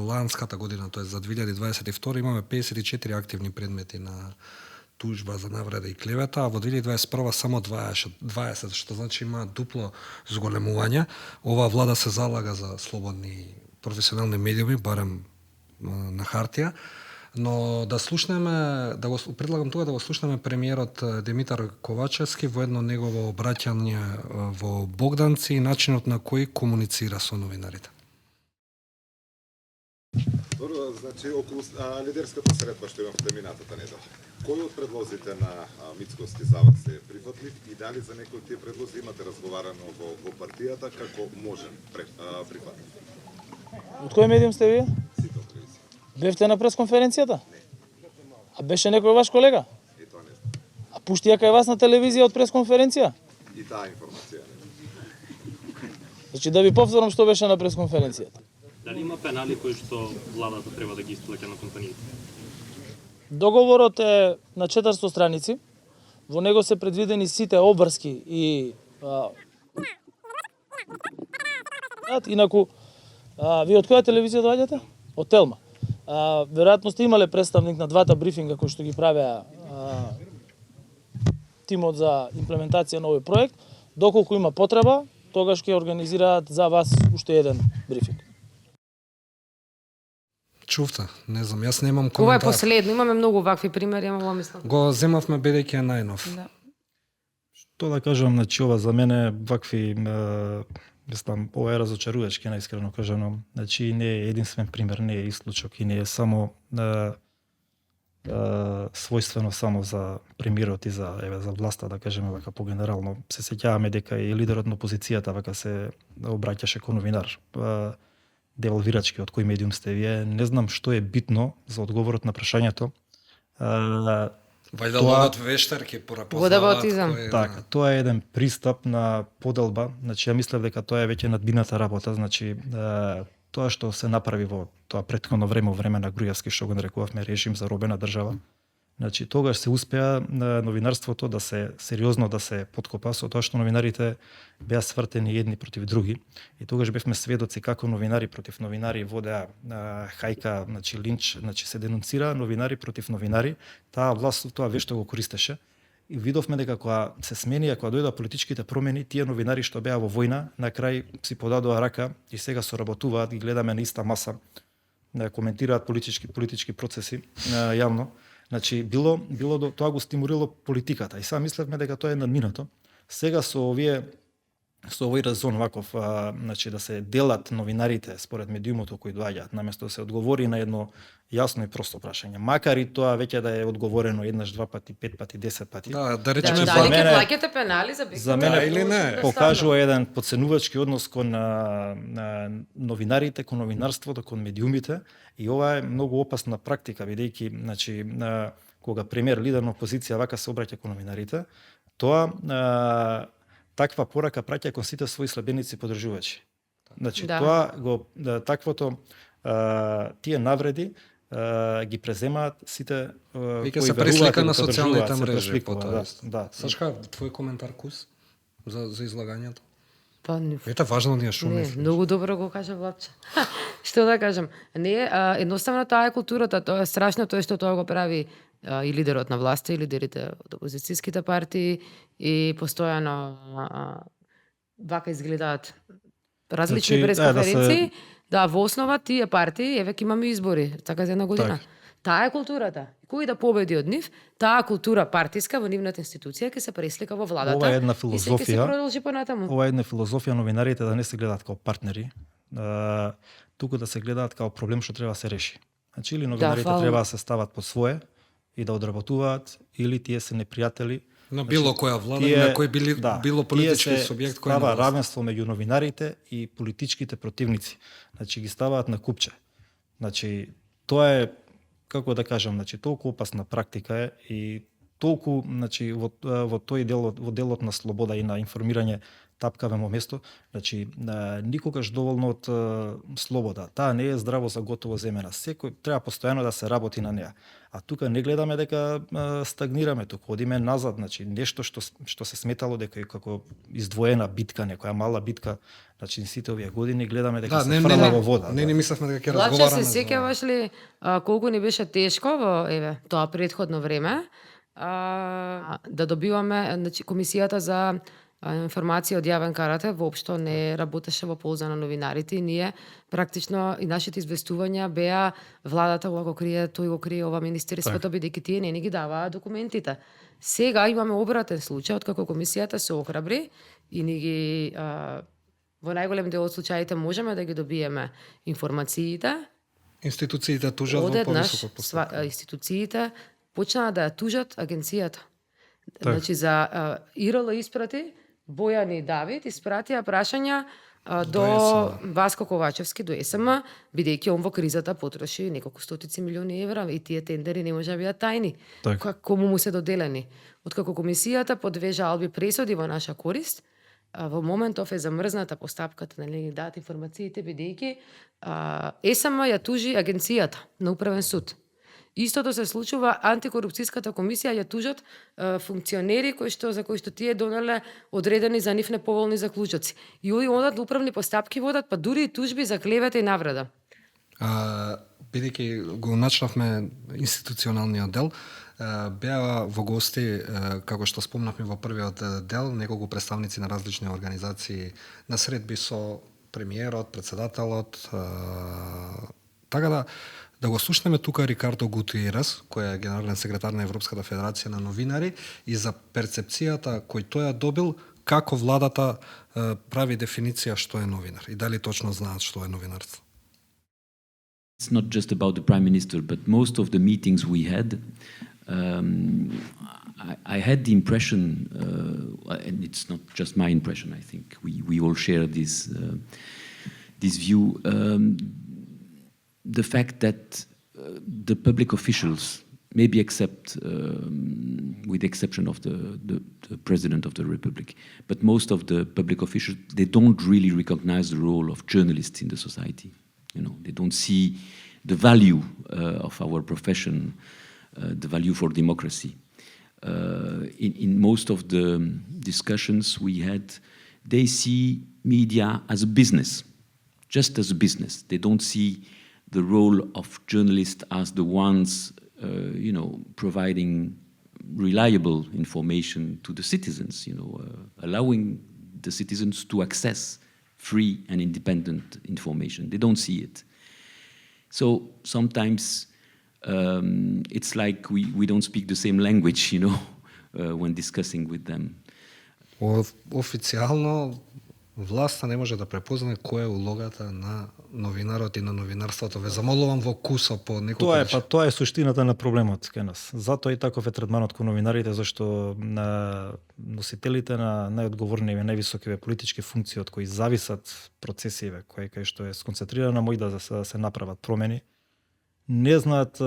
ланската година, тоа е за 2022, имаме 54 активни предмети на тужба за навреда и клевета, а во 2021 само 20, што значи има дупло зголемување. Оваа влада се залага за слободни професионални медиуми, барем на хартија. Но да слушнеме, предлагам тука да го слушнеме премиерот Димитар Ковачевски во едно негово обраќање во Богданци и начинот на кој комуницира со новинарите.
Добро, значи околу лидерската средба што имавте минатата недела. Кои од предлозите на Мицковски завод се прифатлив и дали за некои од тие предлози имате разговарано во партијата како можен прифатлив?
Од кој медиум сте вие?
Сите телевизија.
Бевте на пресконференцијата? А беше некој ваш колега?
И тоа не знам.
А пуштија кај вас на телевизија од пресконференција?
И таа информација не знам.
Значи да ви повторам што беше на пресконференцијата.
Дали има пенали кои што владата треба да ги исплаќа на компаниите?
Договорот е на 400 страници. Во него се предвидени сите обврски и инаку вие од која телевизија доаѓате? Од Телма. Веројатно сте имале представник на двата брифинга кои што ги правеа тимот за имплементација на овој проект. Доколку има потреба, тогаш ќе организираат за вас уште еден брифинг.
Чувте, не знам, јас немам
Ова е
коментар.
последно, имаме многу вакви примери, ама мислам.
Го земавме бидејќи е најнов.
Да.
Што да кажам, значи ова за мене вакви мислам, ова е разочарувачки, најискрено кажано. Значи не е единствен пример, не е исклучок и не е само својствено само за премиерот и за власта, да кажеме вака погенерално. Се сеќаваме дека и лидерот на опозицијата вака се обраќаше кон новинар. Девалвирачки од кој медиум сте вие, не знам што е битно за одговорот на прашањето.
Вајда ловат вештерки,
Водеваутизам.
Така, тоа е еден пристап на поделба, значи ја мислев дека тоа е веќе надбината работа, значи тоа што се направи во тоа претходно време на Груевски, што го нарекувавме режим за робена држава. Значи тогаш се успеа новинарството да се сериозно да се подкопа со тоа што новинарите беа свртени едни против други и тогаш бевме сведоци како новинари против новинари водеа хајка, значи линч, значи се денонцира новинари против новинари. Таа власт тоа вешто го користеше и видовме дека кога се сменија, кога дојдоа политичките промени, тие новинари што беа во војна, на крај си подадоа рака и сега соработуваат, ги гледаме на иста маса, коментираат политички процеси јавно. Значи било тоа го стимулирало политиката и сам мислевме дека тоа е надминато. Сега со овој резон ваков, значи да се делат новинарите според медиумото кои доаѓаат, наместо да се одговори на едно јасно и просто прашање. Макар и тоа веќе да е одговорено еднаш, два пати, 5 пати, 10 пати.
Да речеме
Дали ќе плаќате пенали за бикова?
За мене
или не?
покажува еден подценувачки однос кон новинарите, кон новинарството, кон медиумите и ова е многу опасна практика, бидејќи значи кога премиер лидер на опозиција вака се обраќа кон новинарите, тоа таква порака праќа кон сите своји слабеници поддржувачи. Значи тоа го таквото тие навреди ги преземаат сите
кои се преслика на социјалните мрежи потоа.
Да.
Сашка, твој коментар Кус за излагањето?
Па не.
Ете важно ние што
Не,
мислиш.
многу добро го кажа Влапче. Што да кажам? Не, едноставно таа е културата, тоа е страшно тоа што тоа го прави и лидерот на власта и лидерите од опозицијските партии и постојано вака изгледаат различни
Значи,
пресконференции. Да, во основа тие партии, еве ќе имаме избори, така за една година.
Так.
Таа е културата. Кој да победи од нив, таа култура партиска во нивната институција ќе се преслика во владата.
Ова е една
И се ќе се
филозофија.
продолжи понатаму.
Ова е една филозофија новинарите да не се гледаат како партнери, туку да се гледаат како проблем што треба да се реши. Значи или новинарите
фала.
треба да се стават под свое и да одработуваат, или тие се непријатели.
На било која влада,
Тие-
на кој било политички
тие се
субјект кој е
става
на власт.
равенство меѓу новинарите и политичките противници. Значи ги ставаат на купче. Значи тоа е, како да кажам, значи толку опасна практика е и толку, значи во тој делот на слобода и на информирање тапкаве во место, значи никогаш доволно од слобода. Таа не е здраво за готово земена. Секој треба постојано да се работи на неа. А тука не гледаме дека стагнираме, туку одиме назад, значи нешто што се сметало дека е како издвоена битка, некоја мала битка, значи сите овие години гледаме дека се фрла во вода.
Не мислевме дека ќе
Лаче
разговараме.
се сеќаваш ли колку ни беше тешко во тоа претходно време да добиваме, значи комисијата за информација од јавен каратер воопшто не работеше во полза на новинарите и ние практично и нашите известувања беа владата го крие, тој го крие ова министерството бидејќи тие не ни ги даваа документите. Сега имаме обратен случај откако комисијата се охрабри и ни ги во најголем дел од случаите можеме да ги добиеме информациите.
Институциите тужат во
Одеднаш
повисоко постапка.
институциите почнаа да ја тужат агенцијата. Значи за ИРЛ испрати Бојан и Давид испратија прашања до Васко Ковачевски, до СМ, бидејќи он во кризата потроши неколку стотици милиони евра и тие тендери не може да бидат тајни. Кому му се доделени? Откако комисијата подве жалби пресуди во наша корист, во моментов е замрзната постапката на не дадат информациите бидејќи СМ ја тужи агенцијата на управен суд. Истото се случува, антикорупцијската комисија ја тужат функционери за кои што тие донеле одредени за нив неповолни заклучоци. И овие одат управни постапки водат, па дури и тужби за клевета и навреда.
Бидејќи го начнавме институционалниот дел, беа во гости, како што спомнавме во првиот дел, неколку представници на различни организации на средби со премиерот, председателот, така да го слушнеме тука Рикардо Гутиерес, кој е генерален секретар на Европската федерација на новинари, и за перцепцијата кој тој ја добил, како владата прави дефиниција што е новинар и дали точно знаат што е новинарство.
It's not just about the Prime Minister, but most of the meetings we had, I had the impression, and it's not just my impression, I think we all share this view, the fact that the public officials, maybe except with the exception of the President of the Republic, but most of the public officials, they don't really recognize the role of journalists in the society. You know, they don't see the value of our profession, the value for democracy. In most of the discussions we had, they see media as a business, just as a business. They don't see the role of journalists as the ones, providing reliable information to the citizens, allowing the citizens to access free and independent information. They don't see it. So sometimes it's like we don't speak the same language, when discussing with them.
Официјално власта не може да препознае која е улогата на новинарот и на новинарството. Ве замолувам во кусо по неколку речи.
Тоа е суштината на проблемот кај нас. Затоа и таков е третманот кон новинарите, зашто на носителите на најодговорни и највисоки политички функции од кои зависат процесиве, кај што е сконцентрирана мој да се направат промени, не знаат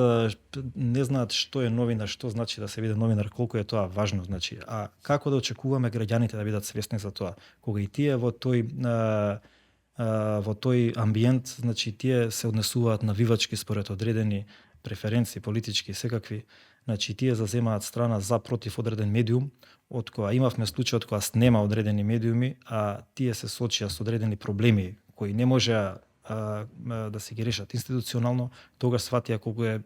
што е новинар, што значи да се биде новинар, колку е тоа важно, значи, а како да очекуваме граѓаните да бидат свесни за тоа, кога и тие во тој амбиент, значи тие се однесуваат навивачки според одредени преференции политички секакви, значи тие заземаат страна за против одреден медиум, од која имавме случај од која снема одредени медиуми, а тие се соочија со одредени проблеми кои не можеа да се ги решат институционално, тогаш сватија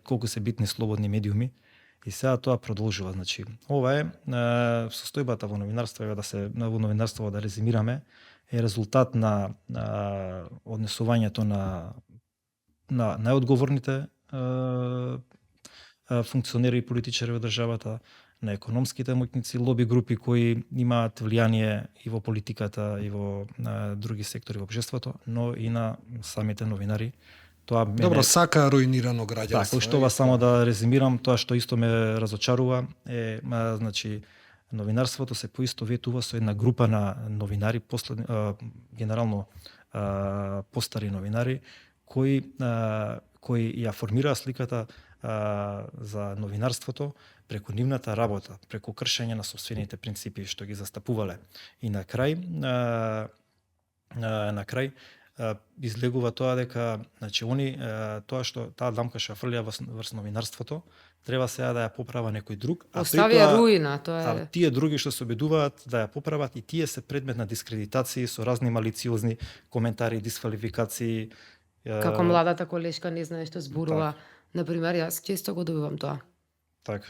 колку се битни слободни медиуми и сега тоа продолжува. Значи, ова е состојбата во новинарство, да резимираме, е резултат на однесувањето на најодговорните функционери и политичари во државата, на економските моќници, лоби групи кои имаат влијание и во политиката и во други сектори во општеството, но и на самите новинари. Тоа мене...
Добро, сака руинирано граѓанство.
Така, уште ова само да резимирам, тоа што исто ме разочарува е, значи, новинарството се поистоветува со една група на новинари, генерално постари новинари, кои ја формираа сликата за новинарството преку нивната работа, преку кршење на собствените принципи што ги застапувале. И на крај излегува тоа дека значи они тоа што таа дамка што фрлија врз новинарството треба сега да ја поправа некој друг,
оставија руина, тоа е.
А тие други што се обидуваат да ја поправат и тие се предмет на дискредитации со разни малициозни коментари, дисквалификации.
Како младата колешка не знае што зборува. Например, јас често го добивам тоа.
Така.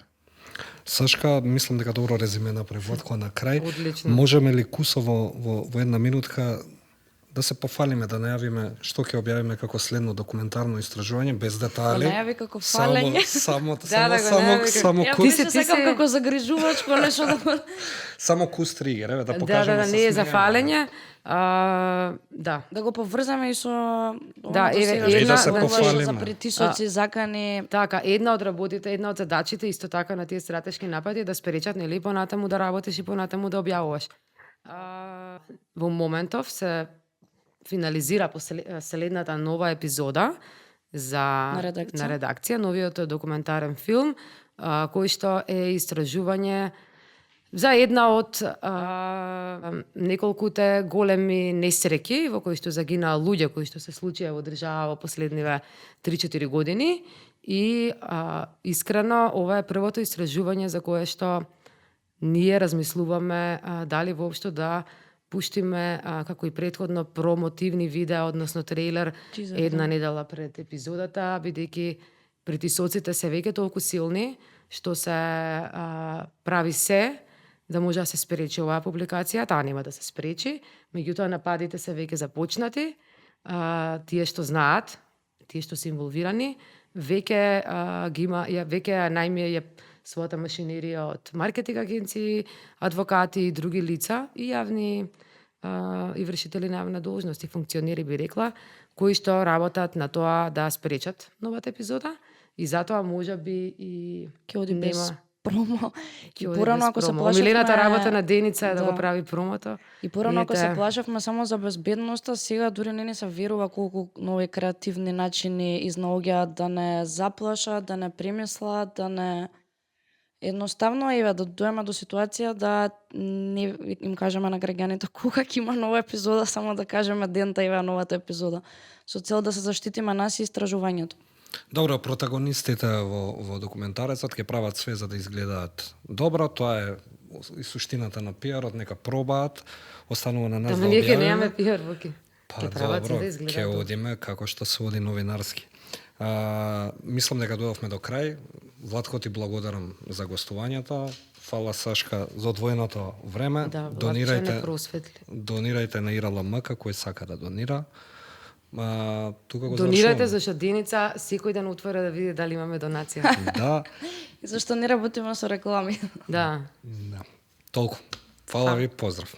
Сашка, мислам дека добро резиме направи Владко на крај.
Одлично.
Можеме ли кусово во една минутка да се пофалиме, да најавиме што ќе објавиме како следно документарно истражување без детали.
Да најави како фалење.
Само
Ја се сакам како загрижувачко нешто да
само кус тригер, да покажеме.
Да, не е за фалење. Да.
Да го поврзаме и со
да се пофалиме.
За притисоци, закани.
Така, една од работите, една од задачите исто така на тие стратешки напади е да спречат нели понатаму да работиш и понатаму да објавуваш. Во моментов се финализира последната нова епизода на редакција, новиот документарен филм, кој што е истражување за една од неколкуте големи несреќи во кои што загинаа луѓе кои што се случија во држава во последниве 3-4 години и искрено ова е првото истражување за кое што ние размислуваме дали воопшто да пуштиме, како и претходно, промотивни видеа, односно трейлер, една недела пред епизодата, бидејќи притисоците се веќе толку силни, што се прави се да може да се спречи оваа публикација, таа нема да се спречи, меѓутоа нападите се веќе започнати, тие што знаат, тие што се инволвирани, веќе најмија својата машинерија од маркетинг агенции, адвокати и други лица и јавни и вршители на јавна должност и функционери би рекла, кои што работат на тоа да спречат новата епизода и затоа можеби и
ќе оди без промо.
И порано ако се плашевме... Омилената работа на Деница е да го прави промото.
И порано ако се плашевме само за безбедноста, сега дури не ни се верува колку нови креативни начини изнаоѓаат да не заплашат, да не премислат, да не... Едноставно да дојдеме до ситуација да не им кажеме на граѓаните кога ќе има нова епизода, само да кажеме дента има новата епизода, со цел да се заштитиме нас и истражувањето.
Добро, протагонистите во документарецот ќе прават све за да изгледаат добро, тоа е и суштината на пиарот, нека пробаат, останува на нас да објавиме.
Ние ќе немаме пиар, ќе прават
добро,
да изгледаат.
Ќе одиме како што се оди новинарски. Мислам дека дојдовме до крај. Владко, ти благодарам за гостувањето. Фала, Сашка, за одвоеното време.
Да,
донирајте на ИРЛМ кој сака да донира. Тука го
донирајте зашто Деница секој ден отвора да види дали имаме донација.
Да.
И зашто не работиме со реклами.
Да.
Толку. Фала ви, поздрав.